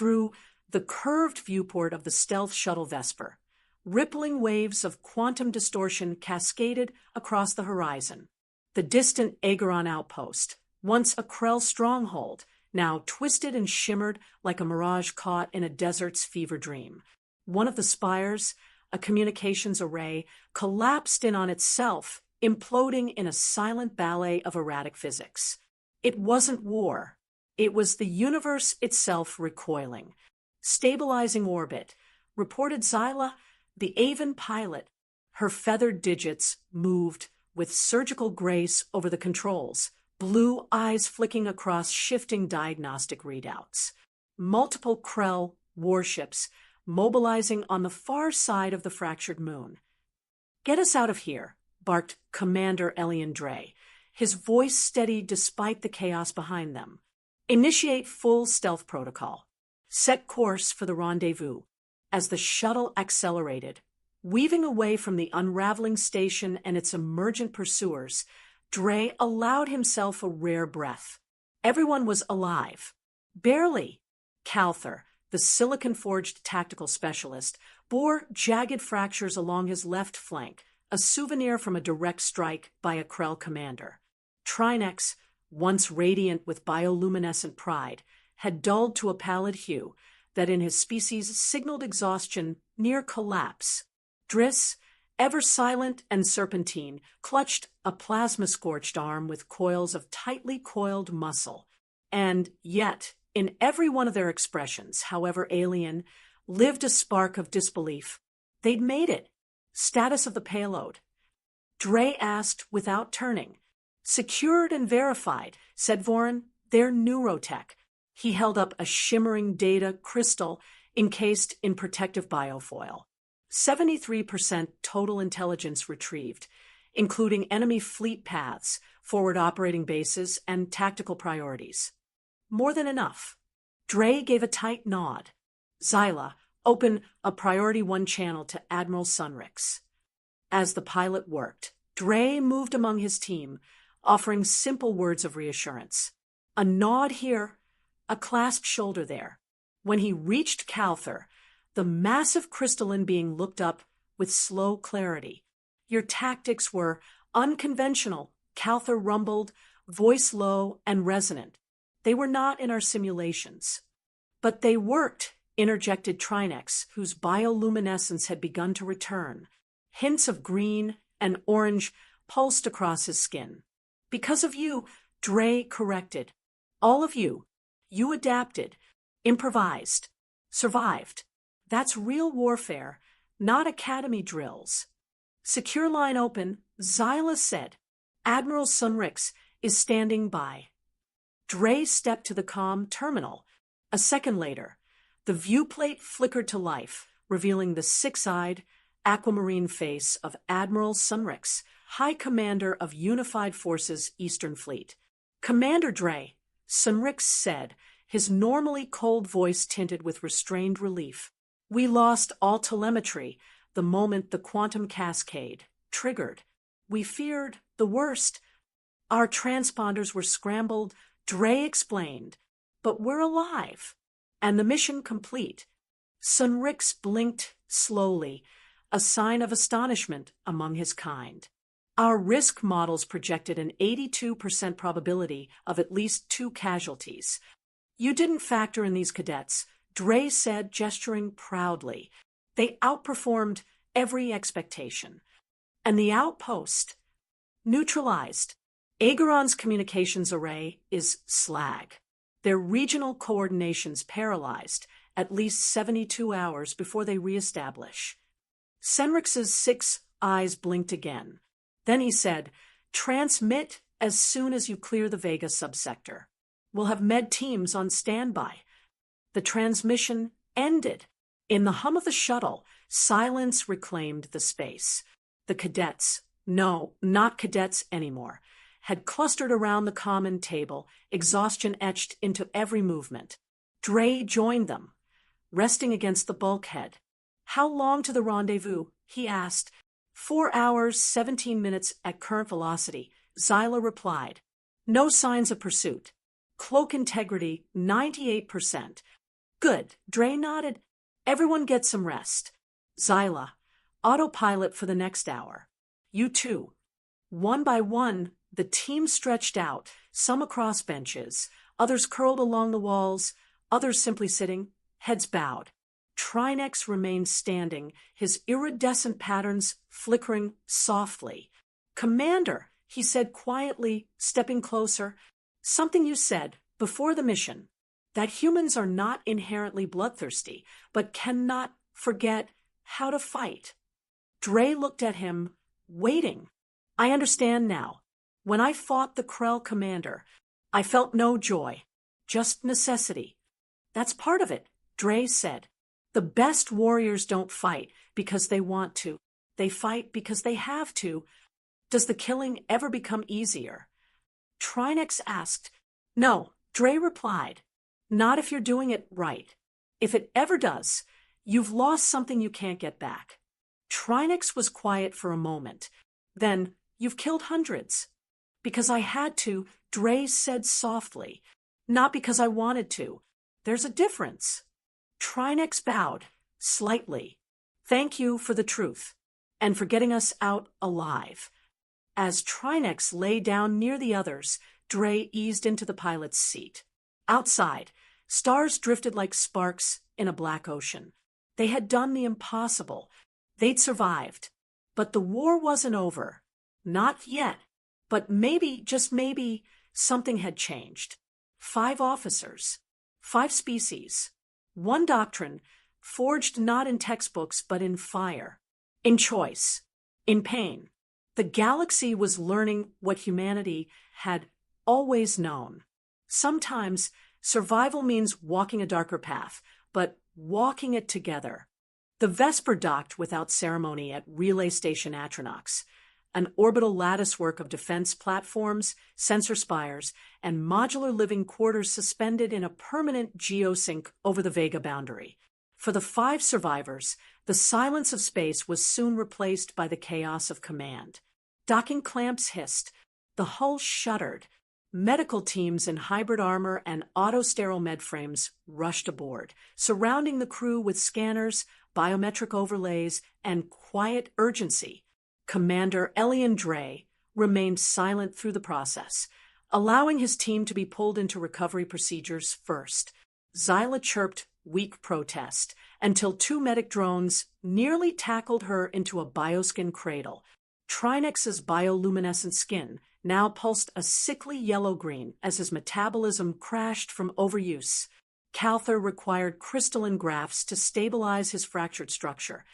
through the curved viewport of the stealth shuttle Vesper. Rippling waves of quantum distortion cascaded across the horizon. The distant Aegeron outpost, once a Krell stronghold, now twisted and shimmered like a mirage caught in a desert's fever dream. One of the spires, a communications array, collapsed in on itself, imploding in a silent ballet of erratic physics. It wasn't war. It was the universe itself recoiling. Stabilizing orbit, reported Zyla, the Avon pilot. Her feathered digits moved with surgical grace over the controls, blue eyes flicking across shifting diagnostic readouts. Multiple Krell warships mobilizing on the far side of the fractured moon. "Get us out of here," barked Commander Elian Dre, his voice steady despite the chaos behind them. "Initiate full stealth protocol. Set course for the rendezvous." As the shuttle accelerated, weaving away from the unraveling station and its emergent pursuers, Dre allowed himself a rare breath. Everyone was alive. Barely. Calther, the silicon-forged tactical specialist, bore jagged fractures along his left flank, a souvenir from a direct strike by a Krell commander. Trinex, once radiant with bioluminescent pride, had dulled to a pallid hue that in his species signaled exhaustion near collapse. Driss, ever silent and serpentine, clutched a plasma-scorched arm with coils of tightly coiled muscle. And yet, in every one of their expressions, however alien, lived a spark of disbelief. They'd made it. Status of the payload. Dre asked without turning. "Secured and verified," said Vorin. "They're neurotech." He held up a shimmering data crystal encased in protective biofoil. 73% total intelligence retrieved, including enemy fleet paths, forward operating bases, and tactical priorities. More than enough. Dre gave a tight nod. "Zyla, open a Priority 1 channel to Admiral Sunrix." As the pilot worked, Dre moved among his team, offering simple words of reassurance. A nod here, a clasped shoulder there. When he reached Calther, the massive crystalline being looked up with slow clarity. "Your tactics were unconventional," Calther rumbled, voice low and resonant. "They were not in our simulations." "But they worked," interjected Trinex, whose bioluminescence had begun to return. Hints of green and orange pulsed across his skin. "Because of you," Dre corrected. "All of you. You adapted, improvised, survived. That's real warfare, not academy drills." "Secure line open," Zyla said. "Admiral Sunrix is standing by." Dre stepped to the comm terminal. A second later, the viewplate flickered to life, revealing the six-eyed, aquamarine face of Admiral Sunrix, High Commander of Unified Forces Eastern Fleet. "Commander Dre," Sunrix said, his normally cold voice tinted with restrained relief. "We lost all telemetry the moment the quantum cascade triggered. We feared the worst. Our transponders were scrambled," Dre explained, "but we're alive, and the mission complete." Sunrix blinked slowly, a sign of astonishment among his kind. "Our risk models projected an 82% probability of at least 2 casualties. You didn't factor in these cadets," Dre said, gesturing proudly. "They outperformed every expectation. And the outpost? Neutralized. Aegeron's communications array is slag. Their regional coordinations paralyzed at least 72 hours before they reestablish." Sunrix's 6 eyes blinked again. Then he said, "Transmit as soon as you clear the Vega subsector. We'll have med teams on standby." The transmission ended. In the hum of the shuttle, silence reclaimed the space. The cadets, no, not cadets anymore, had clustered around the common table, exhaustion etched into every movement. Dre joined them, resting against the bulkhead. "How long to the rendezvous?" he asked. 4 hours, 17 minutes at current velocity," Zyla replied. "No signs of pursuit. Cloak integrity, 98%. Good. Dre nodded. Everyone get some rest. Zyla, autopilot for the next hour. You too. One by one, the team stretched out, some across benches, others curled along the walls, others simply sitting, heads bowed. Trinex remained standing, his iridescent patterns flickering softly. Commander, he said quietly, stepping closer, something you said before the mission, that humans are not inherently bloodthirsty, but cannot forget how to fight. Dre looked at him, waiting. I understand now. When I fought the Krell commander, I felt no joy, just necessity. That's part of it, Dre said. The best warriors don't fight because they want to. They fight because they have to. Does the killing ever become easier? Trinex asked. No, Dre replied. Not if you're doing it right. If it ever does, you've lost something you can't get back. Trinex was quiet for a moment. Then, you've killed hundreds. Because I had to, Dre said softly. Not because I wanted to. There's a difference. Trinex bowed, slightly. Thank you for the truth, and for getting us out alive. As Trinex lay down near the others, Dre eased into the pilot's seat. Outside, stars drifted like sparks in a black ocean. They had done the impossible. They'd survived. But the war wasn't over. Not yet. But maybe, just maybe, something had changed. 5 officers. 5 species. 1 doctrine, forged not in textbooks but in fire. In choice. In pain. The galaxy was learning what humanity had always known. Sometimes, survival means walking a darker path, but walking it together. The Vesper docked without ceremony at Relay Station Atronox, an orbital latticework of defense platforms, sensor spires, and modular living quarters suspended in a permanent geosync over the Vega boundary. For the 5 survivors, the silence of space was soon replaced by the chaos of command. Docking clamps hissed. The hull shuddered. Medical teams in hybrid armor and auto-sterile medframes rushed aboard, surrounding the crew with scanners, biometric overlays, and quiet urgency. Commander Elian Dre remained silent through the process, allowing his team to be pulled into recovery procedures first. Zyla chirped weak protest until 2 medic drones nearly tackled her into a bioskin cradle. Trinex's bioluminescent skin now pulsed a sickly yellow-green as his metabolism crashed from overuse. Calther required crystalline grafts to stabilize his fractured structure,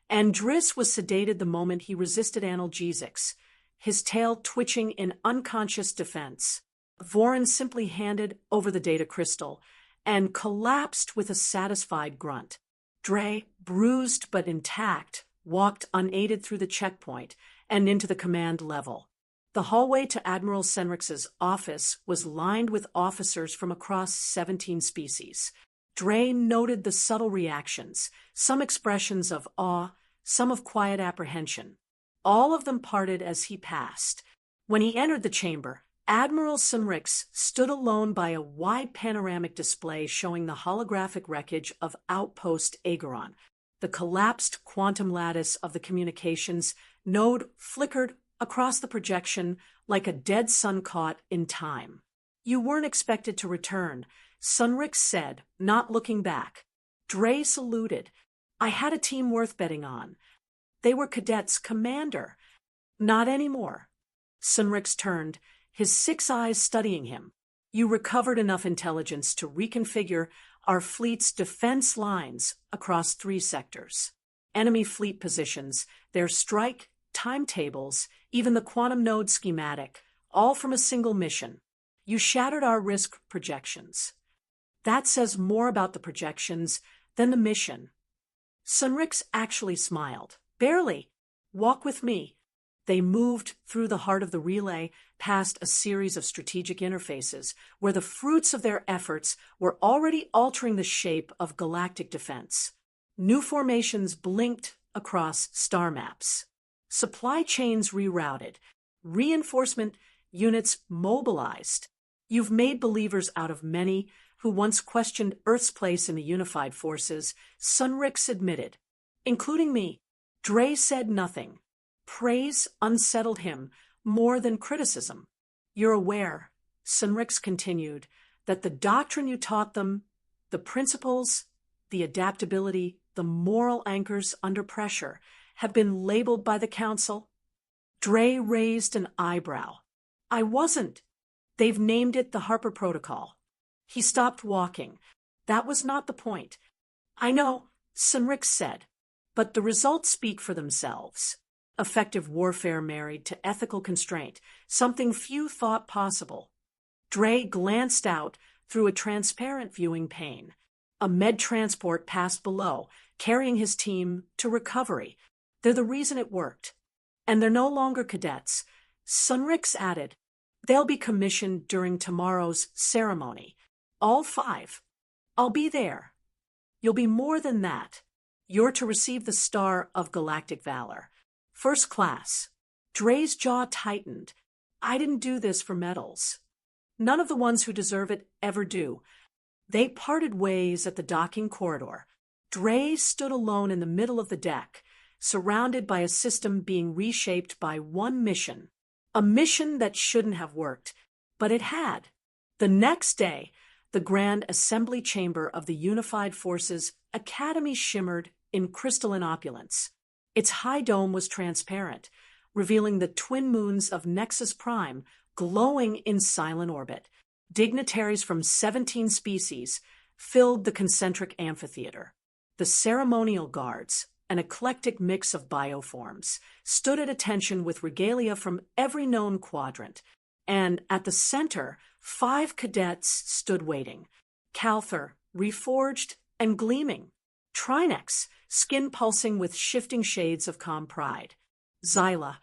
and Driss was sedated the moment he resisted analgesics, his tail twitching in unconscious defense. Vorin simply handed over the data crystal and collapsed with a satisfied grunt. Dre, bruised but intact, walked unaided through the checkpoint and into the command level. The hallway to Admiral Senrix's office was lined with officers from across 17 species. Dre noted the subtle reactions, some expressions of awe, some of quiet apprehension. All of them parted as he passed. When he entered the chamber, Admiral Senrix stood alone by a wide panoramic display showing the holographic wreckage of Outpost Ageron. The collapsed quantum lattice of the communications node flickered across the projection like a dead sun caught in time. You weren't expected to return, Senrix said, not looking back. Dre saluted. I had a team worth betting on. They were cadets, Commander. Not anymore. Senrix turned, his 6 eyes studying him. You recovered enough intelligence to reconfigure our fleet's defense lines across 3 sectors. Enemy fleet positions, their strike timetables, even the quantum node schematic, all from a single mission. You shattered our risk projections. That says more about the projections than the mission. Senrix actually smiled. Barely. Walk with me. They moved through the heart of the relay, past a series of strategic interfaces, where the fruits of their efforts were already altering the shape of galactic defense. New formations blinked across star maps. Supply chains rerouted. Reinforcement units mobilized. You've made believers out of many who once questioned Earth's place in the unified forces, Sunrix admitted. Including me. Dre said nothing. Praise unsettled him more than criticism. You're aware, Sunrix continued, that the doctrine you taught them, the principles, the adaptability, the moral anchors under pressure, have been labeled by the Council? Dre raised an eyebrow. I wasn't. They've named it the Harper Protocol. He stopped walking. That was not the point. I know, Sunrix said, but the results speak for themselves. Effective warfare married to ethical constraint, something few thought possible. Dre glanced out through a transparent viewing pane. A med transport passed below, carrying his team to recovery. They're the reason it worked. And they're no longer cadets. Sunrix added, they'll be commissioned during tomorrow's ceremony. All 5. I'll be there. You'll be more than that. You're to receive the Star of Galactic Valor. First class. Dre's jaw tightened. I didn't do this for medals. None of the ones who deserve it ever do. They parted ways at the docking corridor. Dre stood alone in the middle of the deck, surrounded by a system being reshaped by one mission. A mission that shouldn't have worked, but it had. The next day, the Grand Assembly Chamber of the Unified Forces Academy shimmered in crystalline opulence. Its high dome was transparent, revealing the twin moons of Nexus Prime glowing in silent orbit. Dignitaries from 17 species filled the concentric amphitheater. The ceremonial guards, an eclectic mix of bioforms, stood at attention with regalia from every known quadrant, and at the center, 5 cadets stood waiting. Calther, reforged and gleaming. Trinex, skin pulsing with shifting shades of calm pride. Xyla,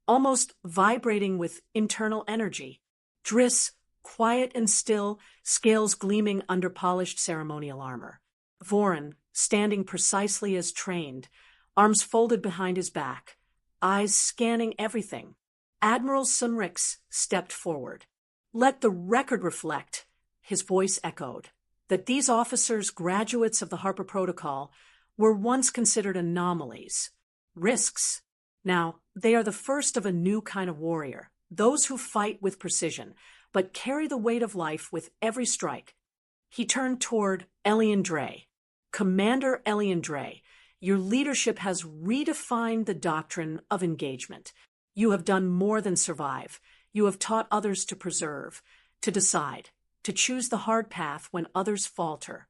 almost vibrating with internal energy. Driss, quiet and still, scales gleaming under polished ceremonial armor. Voran, standing precisely as trained, arms folded behind his back, eyes scanning everything. Admiral Sunrix stepped forward. Let the record reflect, his voice echoed, that these officers, graduates of the Harper Protocol, were once considered anomalies, risks. Now, they are the first of a new kind of warrior, those who fight with precision, but carry the weight of life with every strike. He turned toward Elian Dre. Commander Elian Dre, your leadership has redefined the doctrine of engagement. You have done more than survive. You have taught others to preserve, to decide, to choose the hard path when others falter.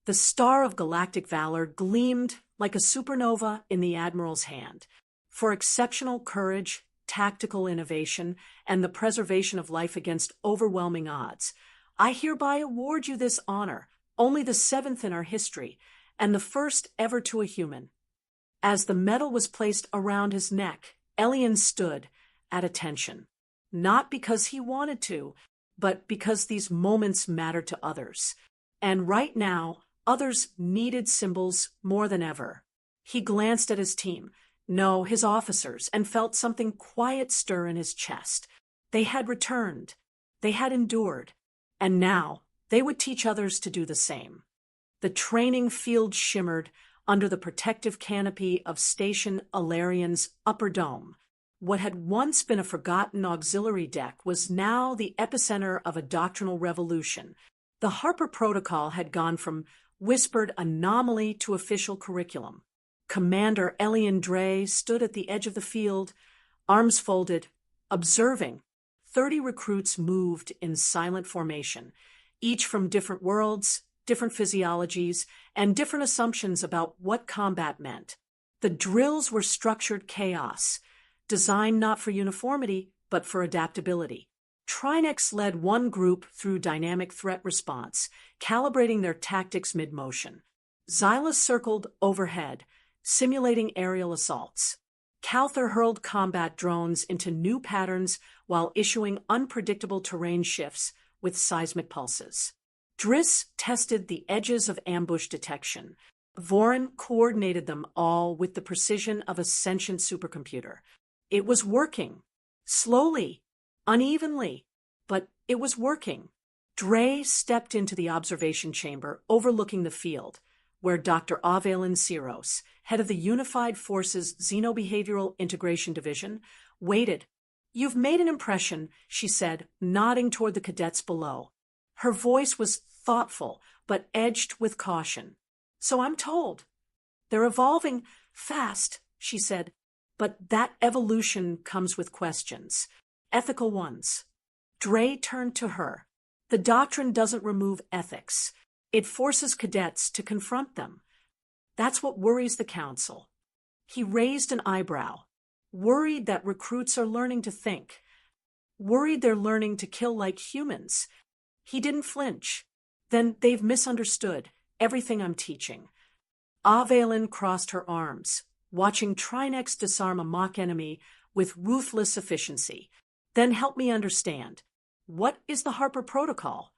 The Star of Galactic Valor gleamed like a supernova in the Admiral's hand. For exceptional courage, tactical innovation, and the preservation of life against overwhelming odds, I hereby award you this honor, only the 7th in our history, and the first ever to a human. As the medal was placed around his neck, Elian stood at attention, not because he wanted to, but because these moments mattered to others. And right now, others needed symbols more than ever. He glanced at his team, no, his officers, and felt something quiet stir in his chest. They had returned. They had endured. And now, they would teach others to do the same. The training field shimmered under the protective canopy of Station Alarian's upper dome. What had once been a forgotten auxiliary deck was now the epicenter of a doctrinal revolution. The Harper Protocol had gone from whispered anomaly to official curriculum. Commander Elian Dre stood at the edge of the field, arms folded, observing. 30 recruits moved in silent formation, each from different worlds, different physiologies, and different assumptions about what combat meant. The drills were structured chaos, designed not for uniformity, but for adaptability. Trinex led one group through dynamic threat response, calibrating their tactics mid-motion. Xyla circled overhead, simulating aerial assaults. Calther hurled combat drones into new patterns while issuing unpredictable terrain shifts with seismic pulses. Driss tested the edges of ambush detection. Voran coordinated them all with the precision of a sentient supercomputer. It was working. Slowly, unevenly, but it was working. Dre stepped into the observation chamber overlooking the field, where Dr. Avelin Siros, head of the Unified Forces Xenobehavioral Integration Division, waited. "You've made an impression," she said, nodding toward the cadets below. Her voice was thoughtful, but edged with caution. "So I'm told." "They're evolving fast," she said, "but that evolution comes with questions. Ethical ones." Dre turned to her. "The doctrine doesn't remove ethics. It forces cadets to confront them. That's what worries the council." He raised an eyebrow. "Worried that recruits are learning to think. Worried they're learning to kill like humans." He didn't flinch. "Then they've misunderstood everything I'm teaching." Avelin crossed her arms, watching Trinex disarm a mock enemy with ruthless efficiency. "Then help me understand. What is the Harper Protocol?"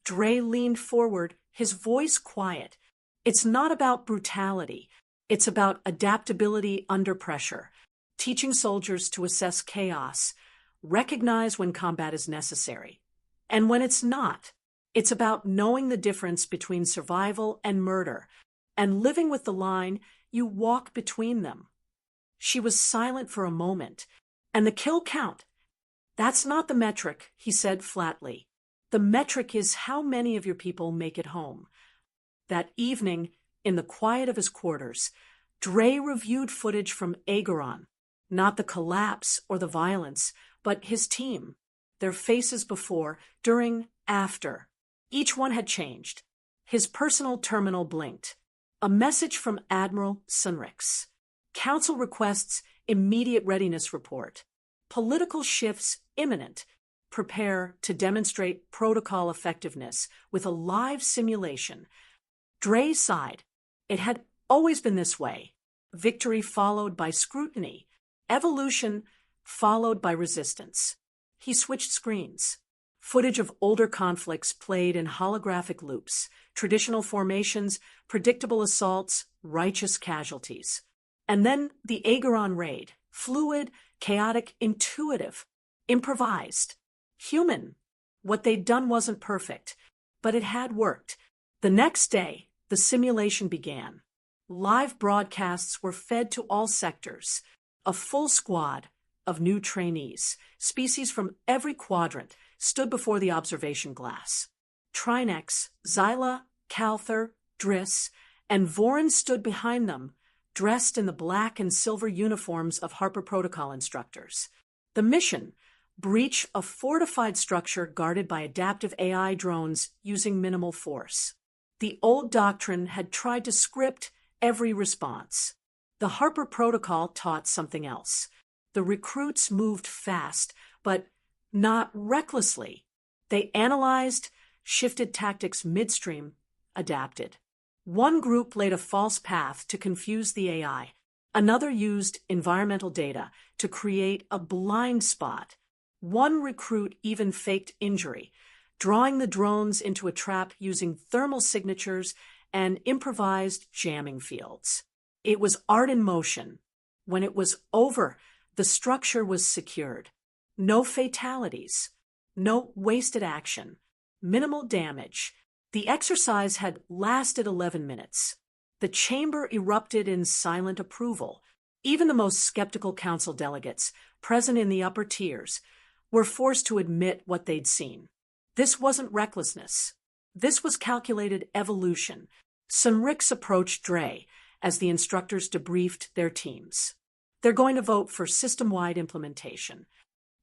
Dre leaned forward, his voice quiet. "It's not about brutality. It's about adaptability under pressure, teaching soldiers to assess chaos, recognize when combat is necessary. And when it's not, it's about knowing the difference between survival and murder, and living with the line you walk between them." She was silent for a moment. "And the kill count? That's not the metric," he said flatly. "The metric is how many of your people make it home." That evening, in the quiet of his quarters, Dre reviewed footage from Agaron, not the collapse or the violence, but his team, their faces before, during, after. Each one had changed. His personal terminal blinked. A message from Admiral Sunrix. Council requests immediate readiness report. Political shifts imminent. Prepare to demonstrate protocol effectiveness with a live simulation. Dre sighed. It had always been this way. Victory followed by scrutiny. Evolution followed by resistance. He switched screens. Footage of older conflicts played in holographic loops, traditional formations, predictable assaults, righteous casualties. And then the Agaron raid, fluid, chaotic, intuitive, improvised, human. What they'd done wasn't perfect, but it had worked. The next day, the simulation began. Live broadcasts were fed to all sectors. A full squad of new trainees, species from every quadrant, stood before the observation glass. Trinex, Xyla, Calther, Driss, and Vorin stood behind them, dressed in the black and silver uniforms of Harper Protocol instructors. The mission: breach a fortified structure guarded by adaptive AI drones using minimal force. The old doctrine had tried to script every response. The Harper Protocol taught something else. The recruits moved fast, but not recklessly. They analyzed, shifted tactics midstream, adapted. One group laid a false path to confuse the AI. Another used environmental data to create a blind spot. One recruit even faked injury, drawing the drones into a trap using thermal signatures and improvised jamming fields. It was art in motion. When it was over, the structure was secured. No fatalities, no wasted action, minimal damage. The exercise had lasted 11 minutes. The chamber erupted in silent approval. Even the most skeptical council delegates, present in the upper tiers, were forced to admit what they'd seen. This wasn't recklessness. This was calculated evolution. Sunrix approached Dre as the instructors debriefed their teams. "They're going to vote for system-wide implementation."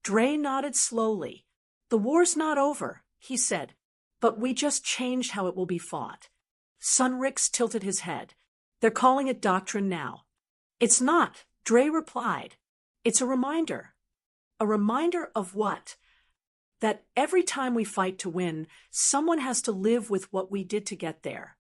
Dre nodded slowly. "The war's not over," he said, "but we just changed how it will be fought." Sunrix tilted his head. "They're calling it doctrine now." "It's not," Dre replied. "It's a reminder." "A reminder of what?" "That every time we fight to win, someone has to live with what we did to get there."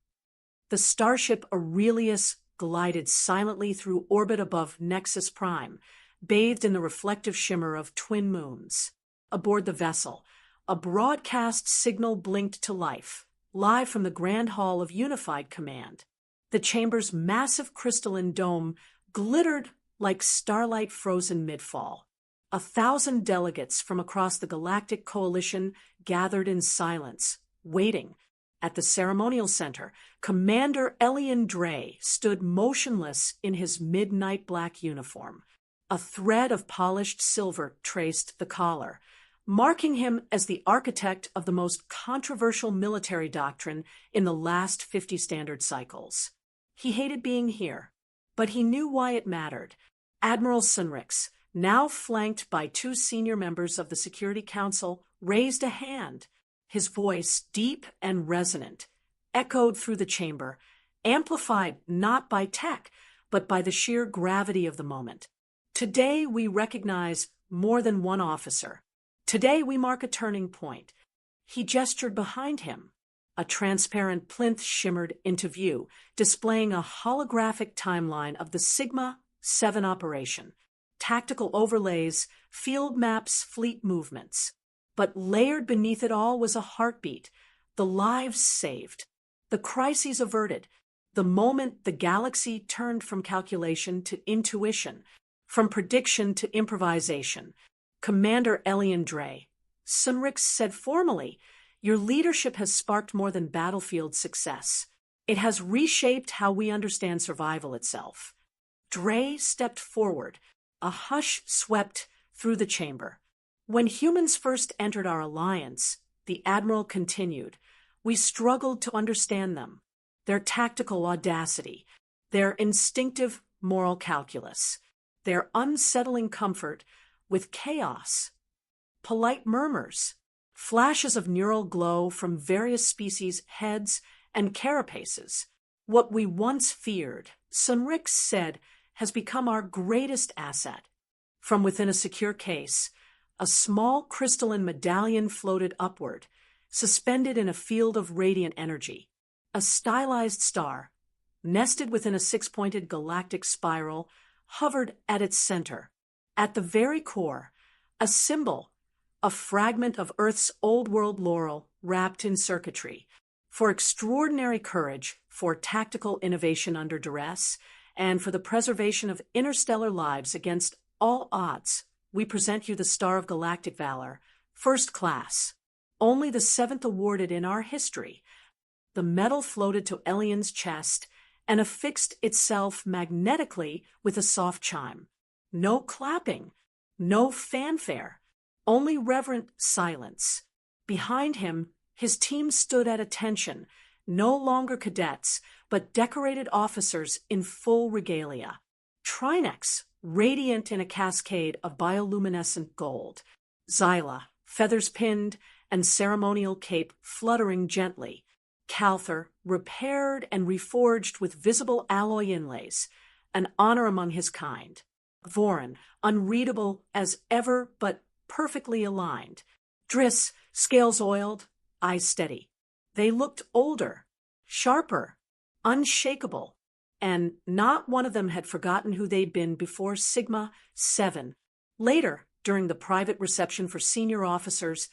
The starship Aurelius glided silently through orbit above Nexus Prime, bathed in the reflective shimmer of twin moons. Aboard the vessel, a broadcast signal blinked to life, live from the Grand Hall of Unified Command. The chamber's massive crystalline dome glittered like starlight frozen mid-fall. 1,000 delegates from across the Galactic Coalition gathered in silence, waiting. At the ceremonial center, Commander Elian Dre stood motionless in his midnight black uniform. A thread of polished silver traced the collar, marking him as the architect of the most controversial military doctrine in the last 50 standard cycles. He hated being here, but he knew why it mattered. Admiral Sunrix, now flanked by 2 senior members of the Security Council, raised a hand. His voice, deep and resonant, echoed through the chamber, amplified not by tech, but by the sheer gravity of the moment. Today we recognize more than one officer. Today we mark a turning point. He gestured behind him. A transparent plinth shimmered into view, displaying a holographic timeline of the Sigma 7 operation. Tactical overlays, field maps, fleet movements. But layered beneath it all was a heartbeat, the lives saved, the crises averted, the moment the galaxy turned from calculation to intuition, from prediction to improvisation. Commander Elian Dre, Sunrix said formally, "Your leadership has sparked more than battlefield success. It has reshaped how we understand survival itself." Dre stepped forward. A hush swept through the chamber. "When humans first entered our alliance," the Admiral continued, "we struggled to understand them, their tactical audacity, their instinctive moral calculus, their unsettling comfort with chaos." Polite murmurs, flashes of neural glow from various species' heads and carapaces. "What we once feared," Sunrix said, "has become our greatest asset." From within a secure case, a small crystalline medallion floated upward, suspended in a field of radiant energy. A stylized star, nested within a 6-pointed galactic spiral, hovered at its center. At the very core, a symbol, a fragment of Earth's old world laurel wrapped in circuitry. For extraordinary courage, for tactical innovation under duress, and for the preservation of interstellar lives against all odds, we present you the Star of Galactic Valor, first class, only the 7th awarded in our history. The medal floated to Elian's chest and affixed itself magnetically with a soft chime. No clapping, no fanfare, only reverent silence. Behind him, his team stood at attention, no longer cadets, but decorated officers in full regalia. Trinex, radiant in a cascade of bioluminescent gold. Xyla, feathers pinned, and ceremonial cape fluttering gently. Calther, repaired and reforged with visible alloy inlays, an honor among his kind. Voran, unreadable as ever but perfectly aligned. Driss, scales oiled, eyes steady. They looked older, sharper, unshakable, and not one of them had forgotten who they'd been before Sigma 7. Later, during the private reception for senior officers,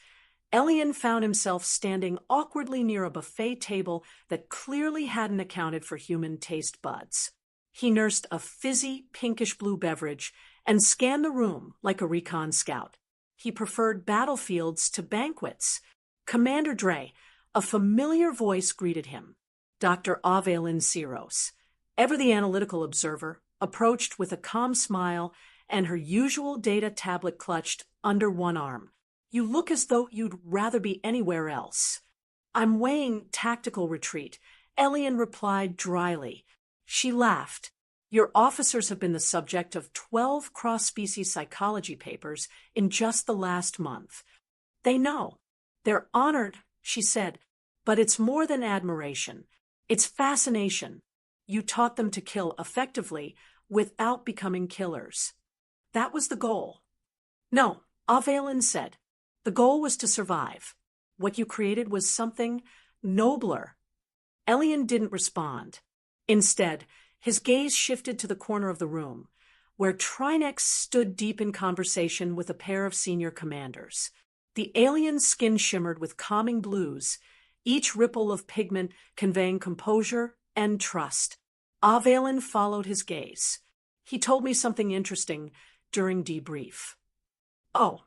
Elian found himself standing awkwardly near a buffet table that clearly hadn't accounted for human taste buds. He nursed a fizzy, pinkish-blue beverage and scanned the room like a recon scout. He preferred battlefields to banquets. Commander Dre, a familiar voice greeted him. Dr. Avelin Siros, ever the analytical observer, approached with a calm smile and her usual data tablet clutched under one arm. "You look as though you'd rather be anywhere else." "I'm weighing tactical retreat," Elian replied dryly. She laughed. "Your officers have been the subject of 12 cross-species psychology papers in just the last month. They know. They're honored," she said, "but it's more than admiration. It's fascination. You taught them to kill effectively without becoming killers." "That was the goal." "No," Avelin said. "The goal was to survive. What you created was something nobler." Elian didn't respond. Instead, his gaze shifted to the corner of the room, where Trinex stood deep in conversation with a pair of senior commanders. The alien's skin shimmered with calming blues, each ripple of pigment conveying composure and trust. Avelin followed his gaze. "He told me something interesting during debrief." "Oh,"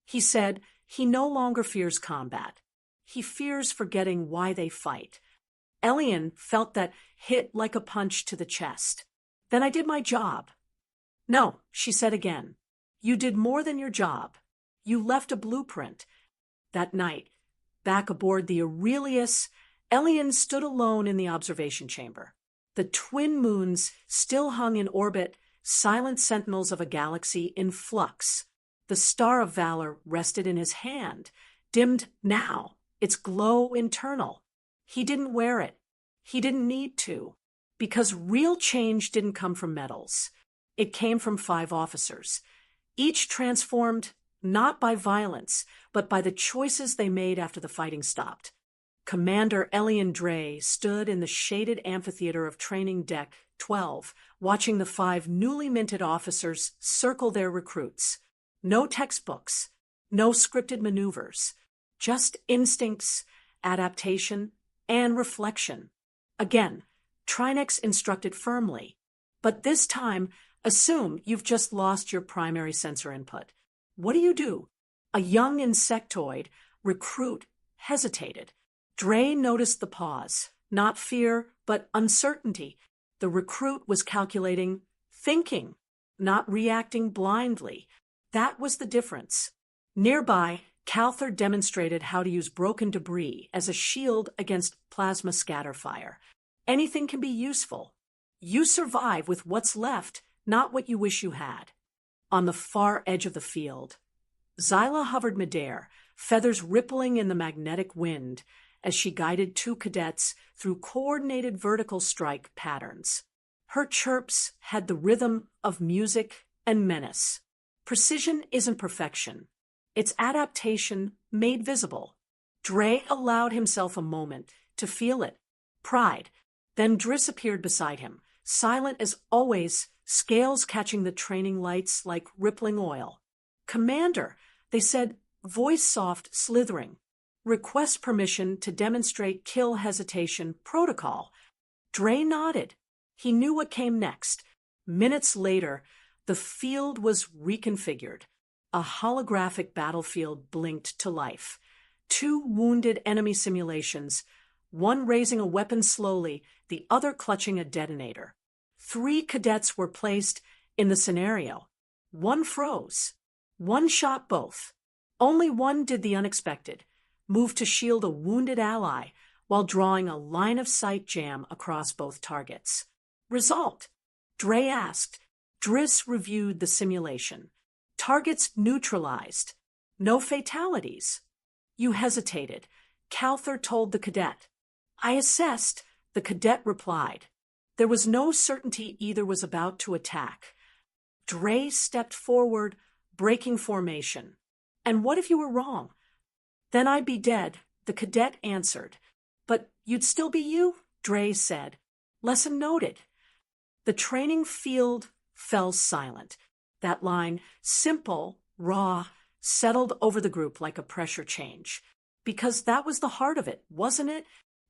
he said, "he no longer fears combat. He fears forgetting why they fight. Elian felt that hit like a punch to the chest. Then I did my job. No, she said again. You did more than your job. You left a blueprint. That night, back aboard the Aurelius, Elian stood alone in the observation chamber. The twin moons still hung in orbit, silent sentinels of a galaxy in flux. The star of valor rested in his hand, dimmed now, its glow internal. He didn't wear it. He didn't need to, because real change didn't come from medals. It came from 5 officers, each transformed not by violence, but by the choices they made after the fighting stopped. Commander Elian Dre stood in the shaded amphitheater of Training Deck 12, watching the 5 newly minted officers circle their recruits. No textbooks, no scripted maneuvers, just instincts, adaptation, and reflection. Again, Trinex instructed firmly, but this time, assume you've just lost your primary sensor input. What do? A young insectoid recruit hesitated. Dre noticed the pause, not fear, but uncertainty. The recruit was calculating, thinking, not reacting blindly. That was the difference. Nearby, Calther demonstrated how to use broken debris as a shield against plasma scatterfire. Anything can be useful. You survive with what's left, not what you wish you had. On the far edge of the field, Zyla hovered midair, feathers rippling in the magnetic wind, as she guided 2 cadets through coordinated vertical strike patterns. Her chirps had the rhythm of music and menace. Precision isn't perfection. It's adaptation made visible. Dre allowed himself a moment to feel it. Pride. Then Driss appeared beside him, silent as always, scales catching the training lights like rippling oil. Commander, they said, voice soft, slithering. Request permission to demonstrate kill hesitation protocol. Dre nodded. He knew what came next. Minutes later, the field was reconfigured. A holographic battlefield blinked to life. 2 wounded enemy simulations, one raising a weapon slowly, the other clutching a detonator. 3 cadets were placed in the scenario. 1 froze. 1 shot both. Only 1 did the unexpected, moved to shield a wounded ally while drawing a line-of-sight jam across both targets. Result? Dre asked. Driss reviewed the simulation. Targets neutralized. No fatalities. You hesitated. Calther told the cadet. I assessed, the cadet replied. There was no certainty either was about to attack. Dre stepped forward, breaking formation. And what if you were wrong? Then I'd be dead, the cadet answered. But you'd still be you, Dre said. Lesson noted. The training field fell silent. That line, simple, raw, settled over the group like a pressure change. Because that was the heart of it, wasn't it?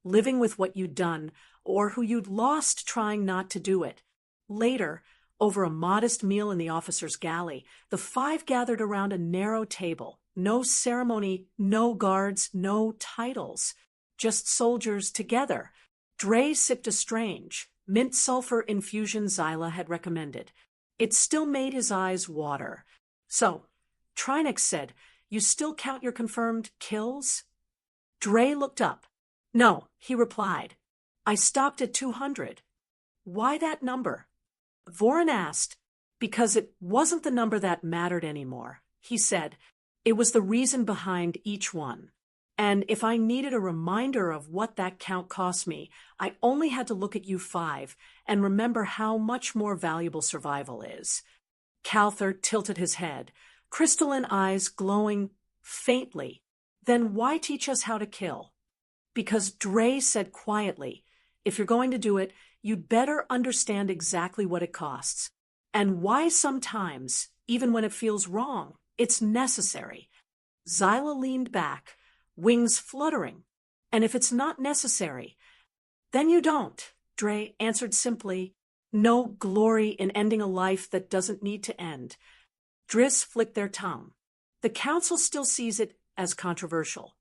Living with what you'd done, or who you'd lost trying not to do it. Later, over a modest meal in the officers' galley, the 5 gathered around a narrow table. No ceremony, no guards, no titles. Just soldiers together. Dre sipped a strange, mint sulfur infusion Zyla had recommended. It still made his eyes water. So, Trinex said, you still count your confirmed kills? Dre looked up. No, he replied. I stopped at 200. Why that number? Voron asked. Because it wasn't the number that mattered anymore. He said, it was the reason behind each one. And if I needed a reminder of what that count cost me, I only had to look at you 5 and remember how much more valuable survival is. Calther tilted his head, crystalline eyes glowing faintly. Then why teach us how to kill? Because Dre said quietly, if you're going to do it, you'd better understand exactly what it costs. And why sometimes, even when it feels wrong, it's necessary. Zyla leaned back, wings fluttering. And if it's not necessary, then you don't, Dre answered simply. No glory in ending a life that doesn't need to end. Driss flicked their tongue. The council still sees it as controversial.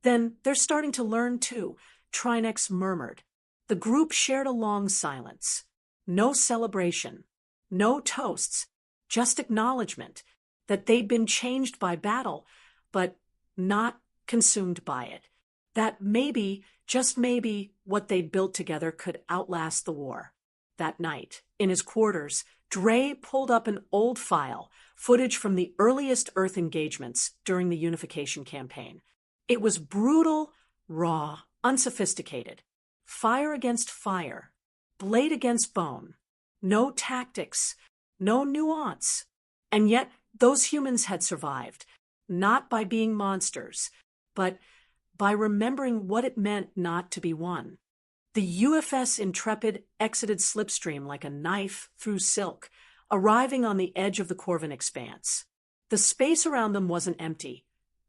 Then they're starting to learn too, Trinex murmured. The group shared a long silence. No celebration, no toasts, just acknowledgement that they'd been changed by battle, but not consumed by it. That maybe, just maybe, what they'd built together could outlast the war. That night, in his quarters, Dre pulled up an old file, footage from the earliest Earth engagements during the unification campaign. It was brutal, raw, unsophisticated. Fire against fire, blade against bone. No tactics, no nuance. And yet, those humans had survived, not by being monsters, but by remembering what it meant not to be one. The UFS Intrepid exited slipstream like a knife through silk, arriving on the edge of the Corvin expanse. The space around them wasn't empty.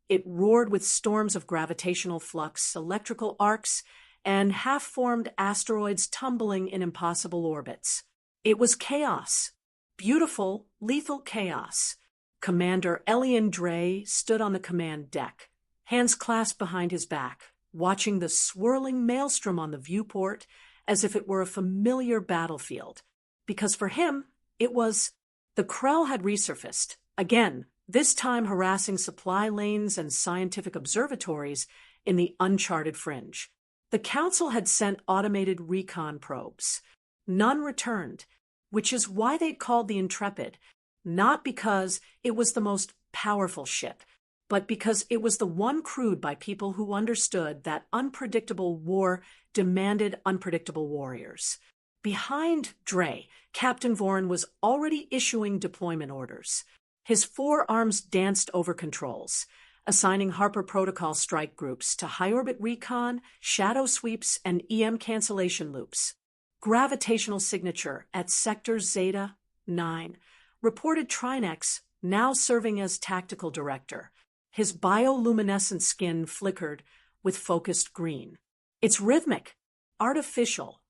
It roared with storms of gravitational flux, electrical arcs, and half-formed asteroids tumbling in impossible orbits. It was chaos. Beautiful, lethal chaos. Commander Elian Dre stood on the command deck, hands clasped behind his back, watching the swirling maelstrom on the viewport as if it were a familiar battlefield. Because for him, it was. The Krell had resurfaced, again, this time harassing supply lanes and scientific observatories in the uncharted fringe. The Council had sent automated recon probes. None returned, which is why they'd called the Intrepid, not because it was the most powerful ship, but because it was the one crewed by people who understood that unpredictable war demanded unpredictable warriors. Behind Dre, Captain Voren was already issuing deployment orders. His forearms danced over controls, assigning Harper Protocol strike groups to high-orbit recon, shadow sweeps, and EM cancellation loops. Gravitational signature at Sector Zeta 9, reported Trinex, now serving as tactical director. His bioluminescent skin flickered with focused green. It's rhythmic, artificial.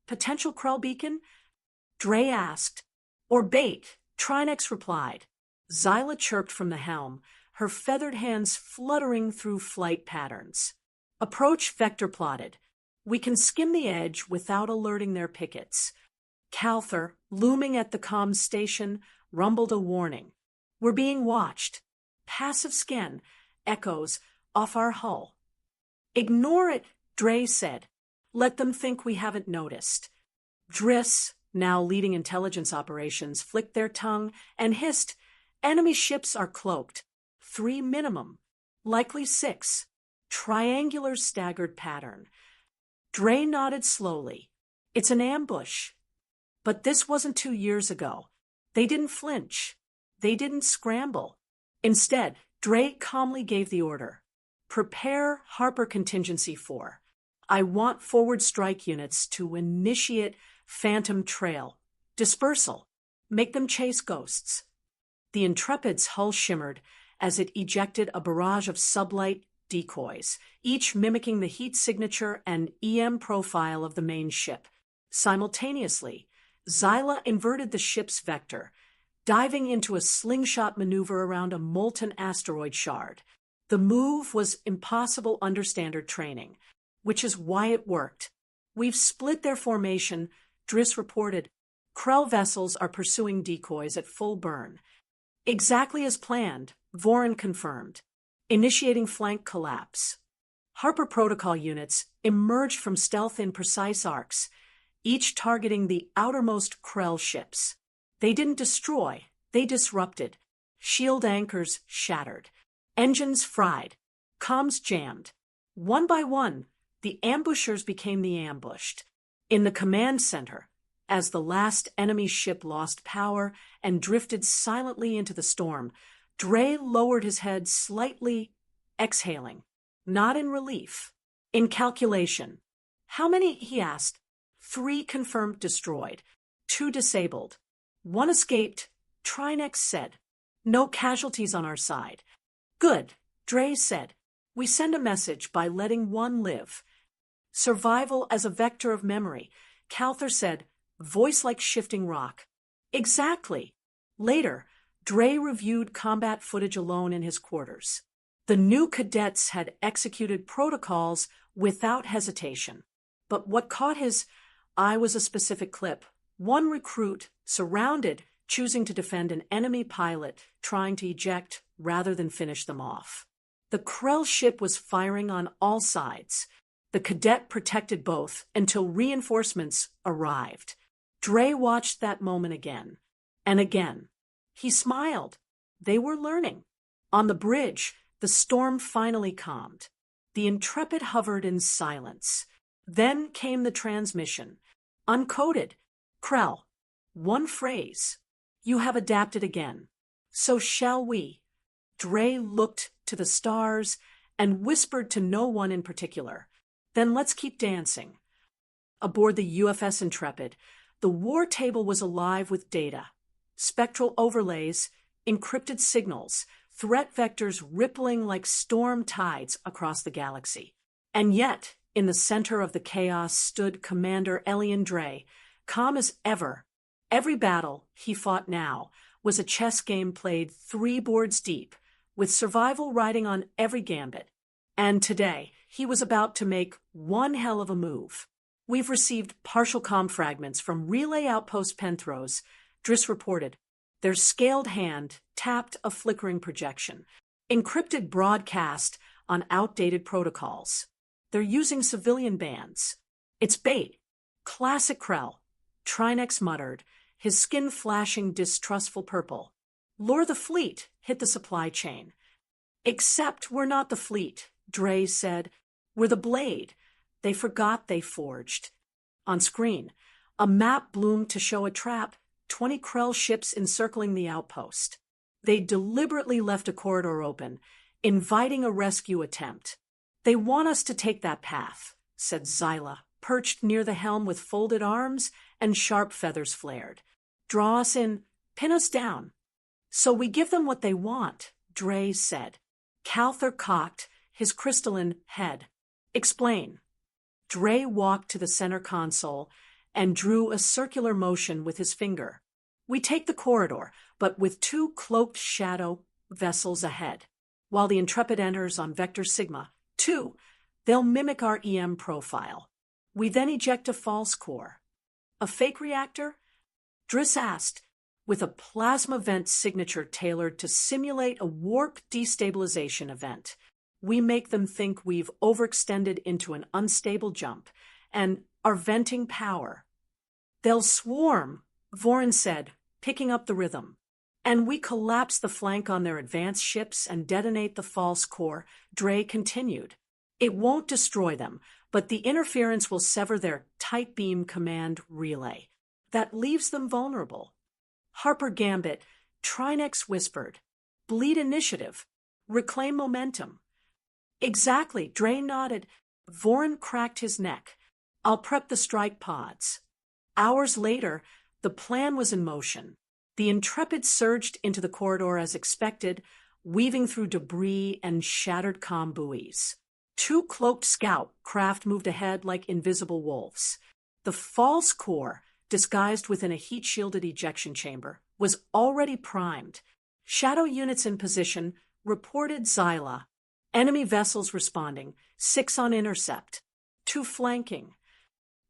Potential Krell beacon? Dre asked. Or bait, Trinex replied. Zyla chirped from the helm, her feathered hands fluttering through flight patterns. Approach vector plotted. We can skim the edge without alerting their pickets. Calther, looming at the comms station, rumbled a warning. We're being watched. Passive scan, echoes, off our hull. Ignore it, Dre said. Let them think we haven't noticed. Driss, now leading intelligence operations, flicked their tongue and hissed, enemy ships are cloaked. 3 minimum. Likely 6. Triangular staggered pattern. Dre nodded slowly. It's an ambush. But this wasn't 2 years ago. They didn't flinch. They didn't scramble. Instead, Dre calmly gave the order. Prepare Harper Contingency 4. I want forward strike units to initiate phantom trail. Dispersal. Make them chase ghosts. The Intrepid's hull shimmered as it ejected a barrage of sublight decoys, each mimicking the heat signature and EM profile of the main ship. Simultaneously, Zyla inverted the ship's vector, diving into a slingshot maneuver around a molten asteroid shard. The move was impossible under standard training, which is why it worked. We've split their formation, Driss reported. Krell vessels are pursuing decoys at full burn. Exactly as planned, Voren confirmed, initiating flank collapse. Harper Protocol units emerged from stealth in precise arcs, each targeting the outermost Krell ships. They didn't destroy, they disrupted. Shield anchors shattered. Engines fried. Comms jammed. One by one, the ambushers became the ambushed. In the command center, as the last enemy ship lost power and drifted silently into the storm, Dre lowered his head slightly, exhaling. Not in relief. In calculation. How many, he asked. 3 confirmed destroyed. 2 disabled. 1 escaped, Trinex said. No casualties on our side. Good, Dre said. We send a message by letting 1 live. Survival as a vector of memory, Calther said, voice like shifting rock. Exactly. Later, Dre reviewed combat footage alone in his quarters. The new cadets had executed protocols without hesitation. But what caught his eye was a specific clip. One recruit, surrounded, choosing to defend an enemy pilot trying to eject rather than finish them off. The Krell ship was firing on all sides. The cadet protected both until reinforcements arrived. Dre watched that moment again and again. He smiled. They were learning. On the bridge, the storm finally calmed. The Intrepid hovered in silence. Then came the transmission. Uncoded. Krell. One phrase. You have adapted again. So shall we? Dre looked to the stars and whispered to no one in particular. Then let's keep dancing. Aboard the UFS Intrepid, the war table was alive with data. Spectral overlays, encrypted signals, threat vectors rippling like storm tides across the galaxy. And yet, in the center of the chaos stood Commander Elian Dre, calm as ever. Every battle he fought now was a chess game played 3 boards deep, with survival riding on every gambit. And today, he was about to make one hell of a move. We've received partial comm fragments from Relay Outpost Penthros, Driss reported. Their scaled hand tapped a flickering projection. Encrypted broadcast on outdated protocols. They're using civilian bands. It's bait. Classic Krell. Trinex muttered, his skin flashing distrustful purple. Lure the fleet, hit the supply chain. Except we're not the fleet, Dre said. We're the blade. They forgot they forged. On screen, a map bloomed to show a trap, 20 Krell ships encircling the outpost. They deliberately left a corridor open, inviting a rescue attempt. They want us to take that path, said Zyla, perched near the helm with folded arms and sharp feathers flared. Draw us in, pin us down. So we give them what they want, Dre said. Calther cocked his crystalline head. Explain. Dre walked to the center console and drew a circular motion with his finger. We take the corridor, but with 2 cloaked shadow vessels ahead. While the Intrepid enters on Vector Sigma 2, they'll mimic our EM profile. We then eject a false core. A fake reactor? Driss asked, with a plasma vent signature tailored to simulate a warp destabilization event. We make them think we've overextended into an unstable jump and are venting power. They'll swarm, Vorin said, picking up the rhythm. And we collapse the flank on their advanced ships and detonate the false core, Dre continued. It won't destroy them, but the interference will sever their tight beam command relay. That leaves them vulnerable. Harper Gambit, Trinex whispered. Bleed initiative. Reclaim momentum. Exactly, Dre nodded. Vorin cracked his neck. I'll prep the strike pods. Hours later, the plan was in motion. The Intrepid surged into the corridor as expected, weaving through debris and shattered comm buoys. 2 cloaked scout craft moved ahead like invisible wolves. The false core, disguised within a heat-shielded ejection chamber, was already primed. Shadow units in position, reported Zyla. Enemy vessels responding, 6 on intercept. 2 flanking.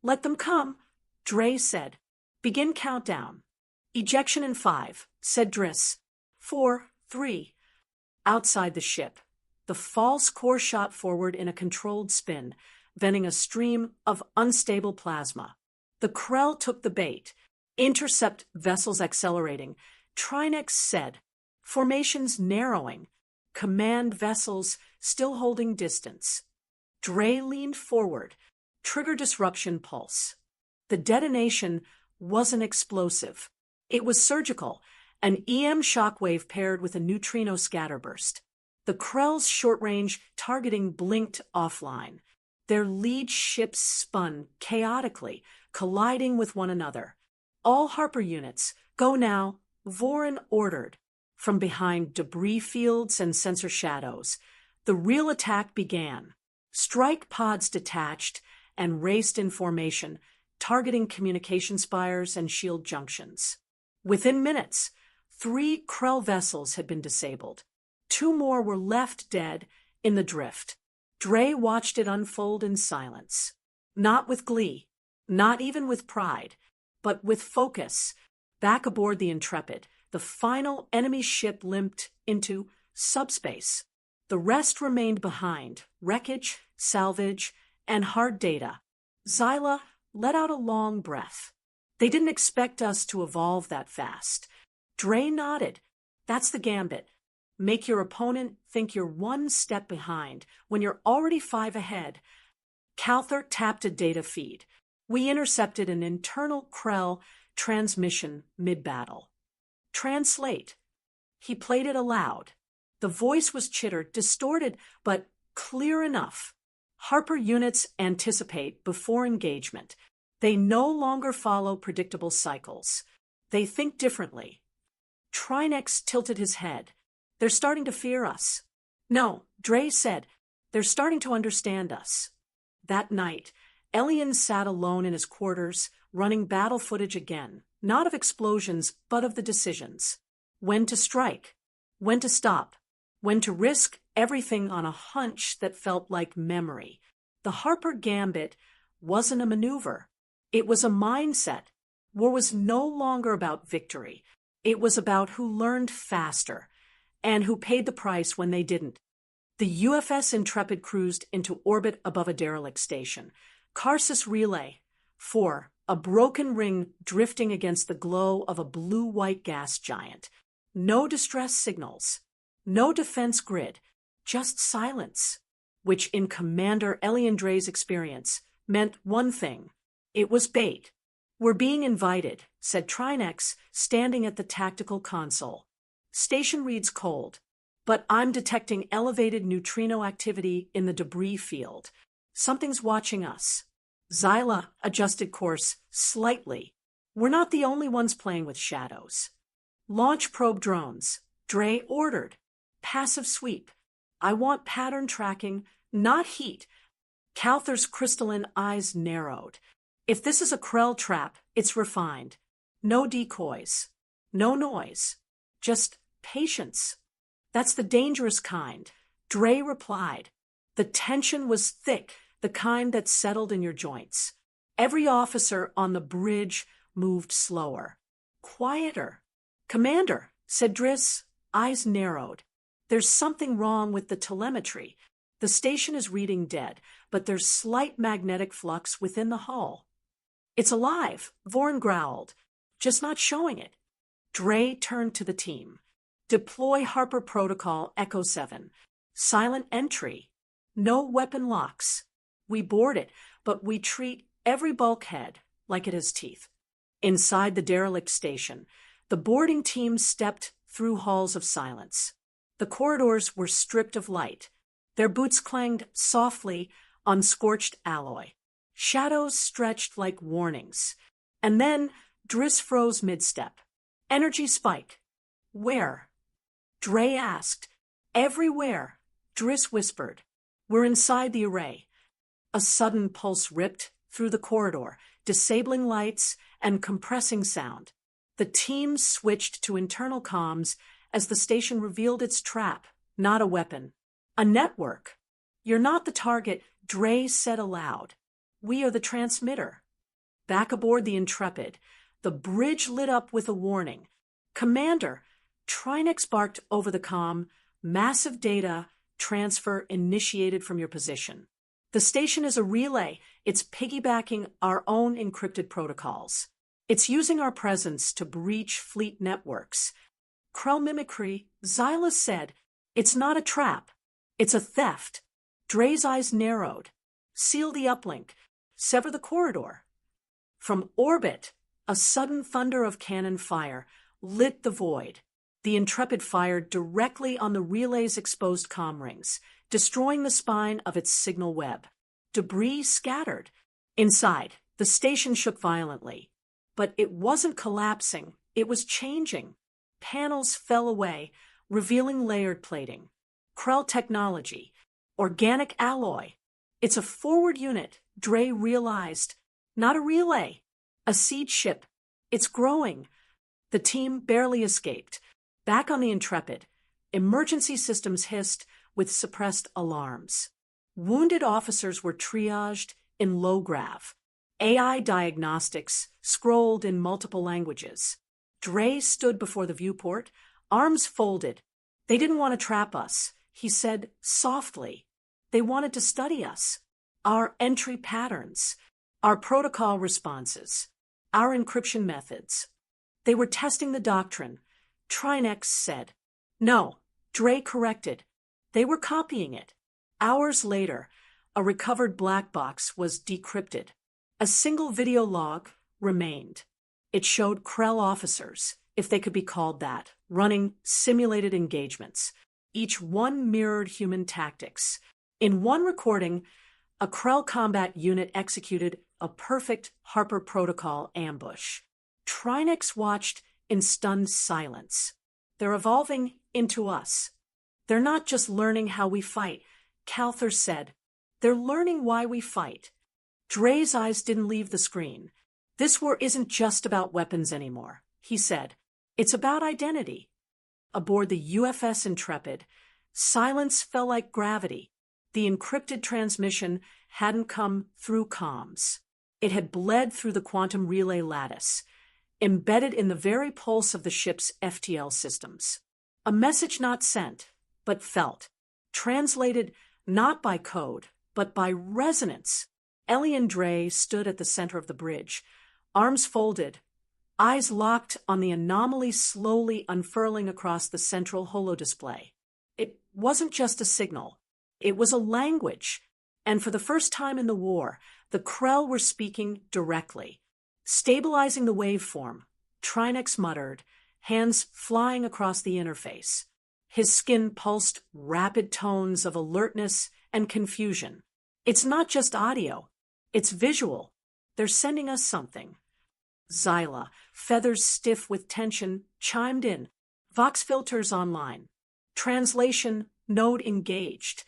Let them come, Dre said. Begin countdown. Ejection in 5, said Driss. 4, 3. Outside the ship, the false core shot forward in a controlled spin, venting a stream of unstable plasma. The Krell took the bait. Intercept vessels accelerating. Trinex said. Formations narrowing. Command vessels still holding distance. Dre leaned forward. Trigger disruption pulse. The detonation wasn't explosive. It was surgical, an EM shockwave paired with a neutrino scatterburst. The Krell's short-range targeting blinked offline. Their lead ships spun chaotically, colliding with one another. All Harper units, go now, Vorin ordered. From behind debris fields and sensor shadows, the real attack began. Strike pods detached and raced in formation, targeting communication spires and shield junctions. Within minutes, 3 Krell vessels had been disabled. 2 more were left dead in the drift. Dre watched it unfold in silence. Not with glee, not even with pride, but with focus. Back aboard the Intrepid, the final enemy ship limped into subspace. The rest remained behind: wreckage, salvage, and hard data. Zyla let out a long breath. They didn't expect us to evolve that fast. Dre nodded. That's the gambit. Make your opponent think you're 1 step behind when you're already 5 ahead. Calther tapped a data feed. We intercepted an internal Krell transmission mid-battle. Translate. He played it aloud. The voice was chittered, distorted, but clear enough. Harper units anticipate before engagement. They no longer follow predictable cycles. They think differently. Trinex tilted his head. They're starting to fear us. No, Dre said, they're starting to understand us. That night, Elian sat alone in his quarters, running battle footage again, not of explosions, but of the decisions. When to strike, when to stop, when to risk everything on a hunch that felt like memory. The Harper Gambit wasn't a maneuver. It was a mindset. War was no longer about victory. It was about who learned faster and who paid the price when they didn't. The UFS Intrepid cruised into orbit above a derelict station. Karsus Relay 4, a broken ring drifting against the glow of a blue-white gas giant. No distress signals, no defense grid, just silence, which in Commander Elian Dre's experience meant one thing. It was bait. We're being invited, said Trinex, standing at the tactical console. Station reads cold, but I'm detecting elevated neutrino activity in the debris field. Something's watching us. Zyla adjusted course slightly. We're not the only ones playing with shadows. Launch probe drones. Dre ordered. Passive sweep. I want pattern tracking, not heat. Calther's crystalline eyes narrowed. If this is a Krell trap, it's refined. No decoys. No noise. Just patience. That's the dangerous kind. Dre replied. The tension was thick, the kind that settled in your joints. Every officer on the bridge moved slower. Quieter. Commander, said Driss, eyes narrowed. There's something wrong with the telemetry. The station is reading dead, but there's slight magnetic flux within the hull. It's alive, Vorn growled, just not showing it. Dre turned to the team. Deploy Harper Protocol Echo 7. Silent entry. No weapon locks. We board it, but we treat every bulkhead like it has teeth. Inside the derelict station, the boarding team stepped through halls of silence. The corridors were stripped of light. Their boots clanged softly on scorched alloy. Shadows stretched like warnings. And then Driss froze mid-step. Energy spike. Where? Dre asked. Everywhere, Driss whispered. We're inside the array. A sudden pulse ripped through the corridor, disabling lights and compressing sound. The team switched to internal comms as the station revealed its trap, not a weapon. A network. You're not the target, Dre said aloud. We are the transmitter. Back aboard the Intrepid, the bridge lit up with a warning. Commander, Trinex barked over the comm, massive data transfer initiated from your position. The station is a relay. It's piggybacking our own encrypted protocols. It's using our presence to breach fleet networks. Krell mimicry, Zyla said, it's not a trap. It's a theft. Dre's eyes narrowed. Seal the uplink. Sever the corridor. From orbit, a sudden thunder of cannon fire lit the void. The Intrepid fired directly on the relay's exposed comm rings, destroying the spine of its signal web. Debris scattered. Inside, the station shook violently. But it wasn't collapsing, it was changing. Panels fell away, revealing layered plating. Krell technology. Organic alloy. It's a forward unit, Dre realized. Not a relay. A seed ship. It's growing. The team barely escaped. Back on the Intrepid, Emergency systems hissed with suppressed alarms. Wounded officers were triaged in low grav. AI diagnostics scrolled in multiple languages. Dre stood before the viewport, arms folded. They didn't want to trap us, he said softly. They wanted to study us. Our entry patterns, our protocol responses, our encryption methods. They were testing the doctrine, Trinex said. No, Dre corrected. They were copying it. Hours later, a recovered black box was decrypted. A single video log remained. It showed Krell officers, if they could be called that, running simulated engagements. Each one mirrored human tactics. In one recording, a Krell combat unit executed a perfect Harper Protocol ambush. Trinex watched in stunned silence. They're evolving into us. They're not just learning how we fight, Calther said. They're learning why we fight. Dre's eyes didn't leave the screen. This war isn't just about weapons anymore, he said. It's about identity. Aboard the UFS Intrepid, silence fell like gravity. The encrypted transmission hadn't come through comms. It had bled through the quantum relay lattice, embedded in the very pulse of the ship's FTL systems. A message not sent, but felt. Translated not by code, but by resonance. Ellie and Dre stood at the center of the bridge, arms folded, eyes locked on the anomaly slowly unfurling across the central holodisplay. It wasn't just a signal. It was a language. And for the first time in the war, the Krell were speaking directly. Stabilizing the waveform, Trinex muttered, hands flying across the interface. His skin pulsed rapid tones of alertness and confusion. It's not just audio. It's visual. They're sending us something. Xyla, feathers stiff with tension, chimed in. Vox filters online. Translation node engaged.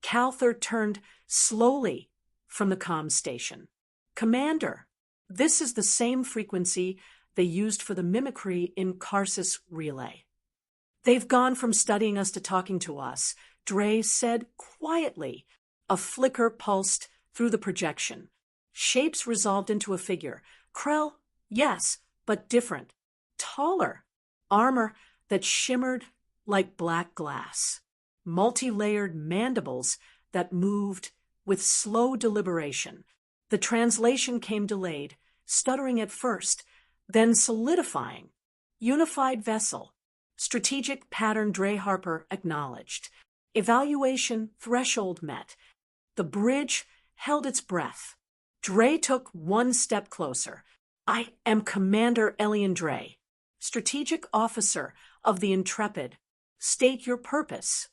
Calther turned slowly from the comm station. Commander, this is the same frequency they used for the mimicry in Karsus Relay. They've gone from studying us to talking to us, Dre said quietly. A flicker pulsed through the projection. Shapes resolved into a figure. Krell, yes, but different. Taller. Armor that shimmered like black glass. Multi-layered mandibles that moved with slow deliberation. The translation came delayed, stuttering at first, then solidifying. Unified vessel. Strategic pattern Dre Harper acknowledged. Evaluation threshold met. The bridge held its breath. Dre took one step closer. I am Commander Elian Dre, strategic officer of the Intrepid. State your purpose.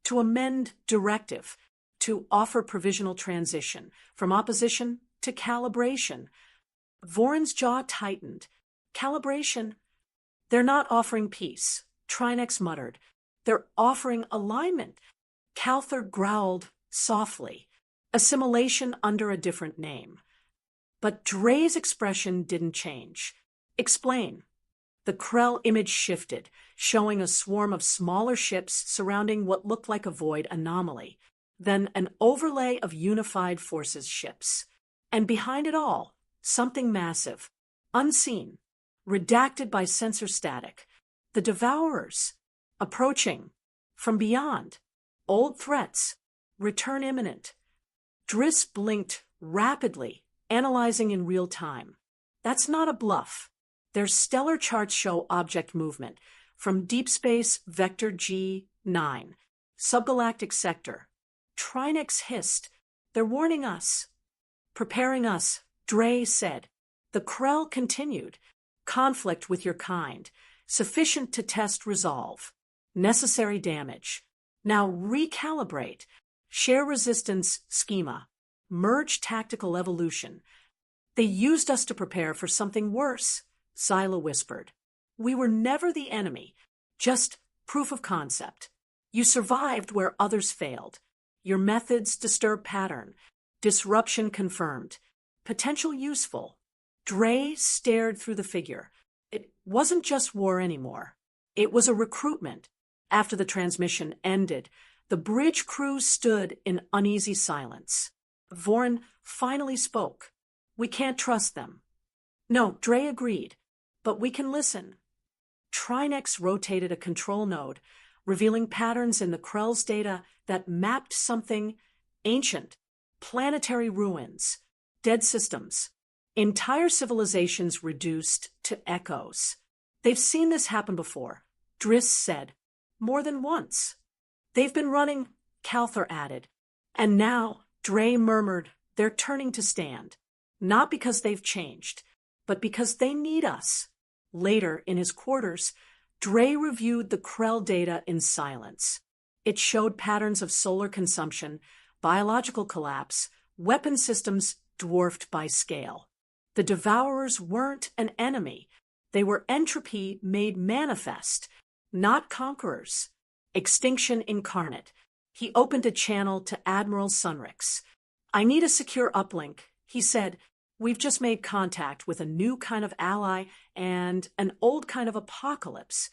To amend directive, to offer provisional transition, from opposition to calibration. Voren's jaw tightened. Calibration? They're not offering peace, Trinex muttered. They're offering alignment. Calther growled softly. Assimilation under a different name. But Dre's expression didn't change. Explain. The Krell image shifted, showing a swarm of smaller ships surrounding what looked like a void anomaly, then an overlay of unified forces ships. And behind it all, something massive, unseen, redacted by sensor static. The Devourers, approaching, from beyond. Old threats, return imminent. Driss blinked rapidly, analyzing in real time. That's not a bluff. Their stellar charts show object movement from deep space vector G9, subgalactic sector. Trinex hissed. They're warning us. Preparing us, Dre said. The Krell continued. Conflict with your kind, sufficient to test resolve. Necessary damage. Now recalibrate. Share resistance schema. Merge tactical evolution. They used us to prepare for something worse, Xyla whispered. We were never the enemy, just proof of concept. You survived where others failed. Your methods disturb pattern. Disruption confirmed. Potential useful. Dre stared through the figure. It wasn't just war anymore. It was a recruitment. After the transmission ended, the bridge crew stood in uneasy silence. Voren finally spoke. "We can't trust them." "No," Dre agreed, "but we can listen." Trinex rotated a control node, revealing patterns in the Krell's data that mapped something ancient: planetary ruins, dead systems, entire civilizations reduced to echoes. "They've seen this happen before," Driss said. "More than once." "They've been running," Calther added. "And now," Dre murmured, "they're turning to stand. Not because they've changed, but because they need us." Later, in his quarters, Dre reviewed the Krell data in silence. It showed patterns of solar consumption, biological collapse, weapon systems dwarfed by scale. The Devourers weren't an enemy. They were entropy made manifest, not conquerors. Extinction incarnate. He opened a channel to Admiral Sunrix. "I need a secure uplink," he said. "We've just made contact with a new kind of ally and an old kind of apocalypse."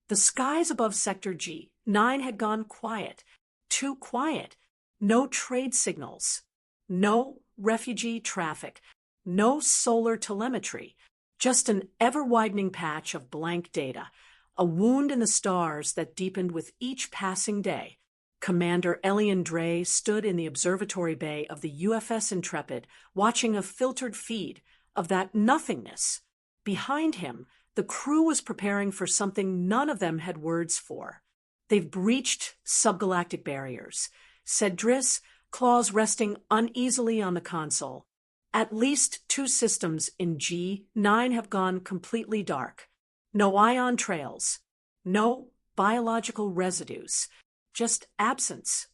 The skies above Sector G9 had gone quiet. Too quiet. No trade signals. No refugee traffic. No solar telemetry. Just an ever-widening patch of blank data. A wound in the stars that deepened with each passing day. Commander Elian Dre stood in the observatory bay of the UFS Intrepid, watching a filtered feed of that nothingness. Behind him, the crew was preparing for something none of them had words for. "They've breached subgalactic barriers," said Driss, claws resting uneasily on the console. "At least 2 systems in G9 have gone completely dark. No ion trails. No biological residues. Just absence."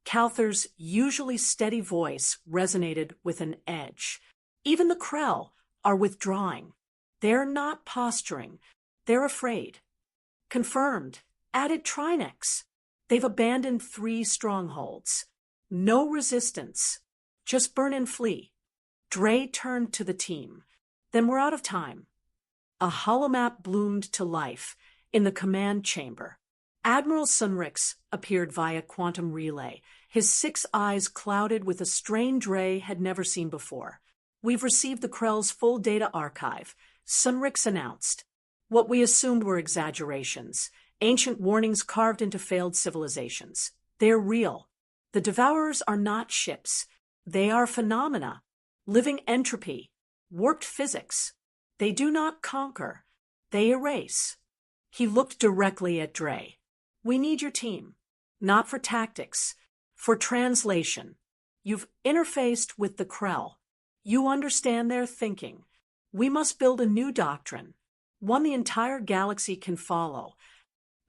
Calther's usually steady voice resonated with an edge. "Even the Krell are withdrawing. They're not posturing. They're afraid." "Confirmed," added Trinex. "They've abandoned 3 strongholds. No resistance. Just burn and flee." Dre turned to the team. "Then we're out of time." A holomap bloomed to life in the command chamber. Admiral Sunrix appeared via quantum relay, his 6 eyes clouded with a strain Dre had never seen before. "We've received the Krell's full data archive," Sunrix announced. "What we assumed were exaggerations, ancient warnings carved into failed civilizations. They're real. The Devourers are not ships. They are phenomena, living entropy, warped physics. They do not conquer. They erase." He looked directly at Dre. "We need your team. Not for tactics. For translation. You've interfaced with the Krell. You understand their thinking. We must build a new doctrine. One the entire galaxy can follow."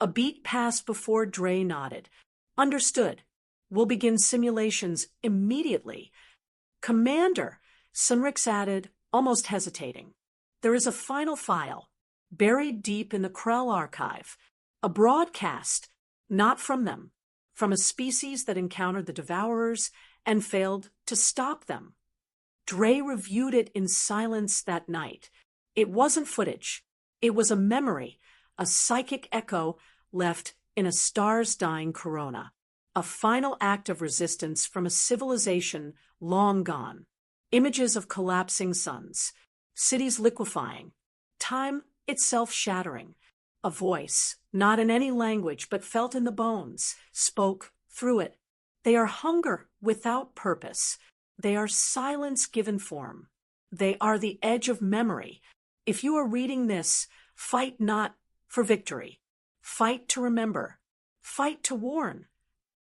A beat passed before Dre nodded. "Understood. We'll begin simulations immediately." "Commander," Sunrix added, almost hesitating. "There is a final file, buried deep in the Krell archive. A broadcast, not from them, from a species that encountered the Devourers and failed to stop them." Dre reviewed it in silence that night. It wasn't footage. It was a memory, a psychic echo left in a stars-dying corona. A final act of resistance from a civilization long gone. Images of collapsing suns, cities liquefying, time itself shattering. A voice, not in any language but felt in the bones, spoke through it. "They are hunger without purpose. They are silence given form. They are the edge of memory. If you are reading this, fight not for victory. Fight to remember. Fight to warn."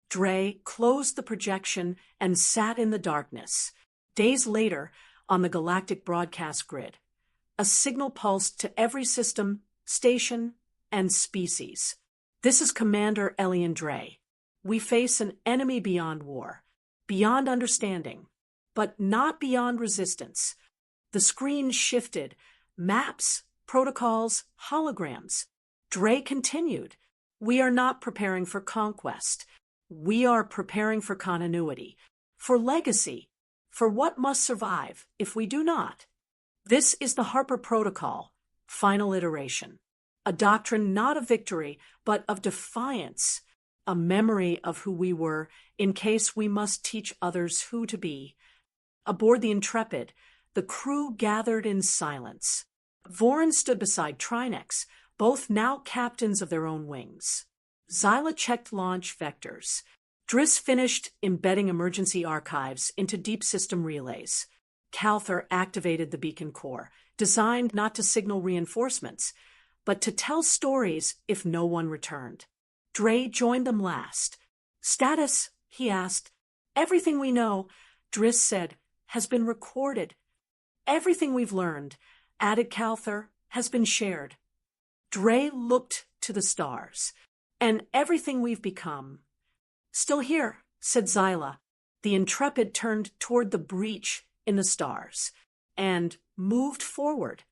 Dre closed the projection and sat in the darkness. Days later, on the galactic broadcast grid, a signal pulsed to every system, station, and species. "This is Commander Elian Dre. We face an enemy beyond war, beyond understanding, but not beyond resistance." The screen shifted. Maps, protocols, holograms. Dre continued. "We are not preparing for conquest. We are preparing for continuity, for legacy, for what must survive if we do not. This is the Harper Protocol, final iteration. a doctrine not of victory, but of defiance, a memory of who we were in case we must teach others who to be. Aboard the Intrepid, the crew gathered in silence. Voren stood beside Trinex, both now captains of their own wings. Zyla checked launch vectors. Driss finished embedding emergency archives into deep system relays. Calther activated the beacon core, designed not to signal reinforcements, but to tell stories if no one returned. Dre joined them last. "Status?" he asked. "Everything we know," Driss said, "has been recorded. Everything we've learned," added Calther, "has been shared." Dre looked to the stars. "And everything we've become." "Still here," said Zyla. The Intrepid turned toward the breach in the stars and moved forward.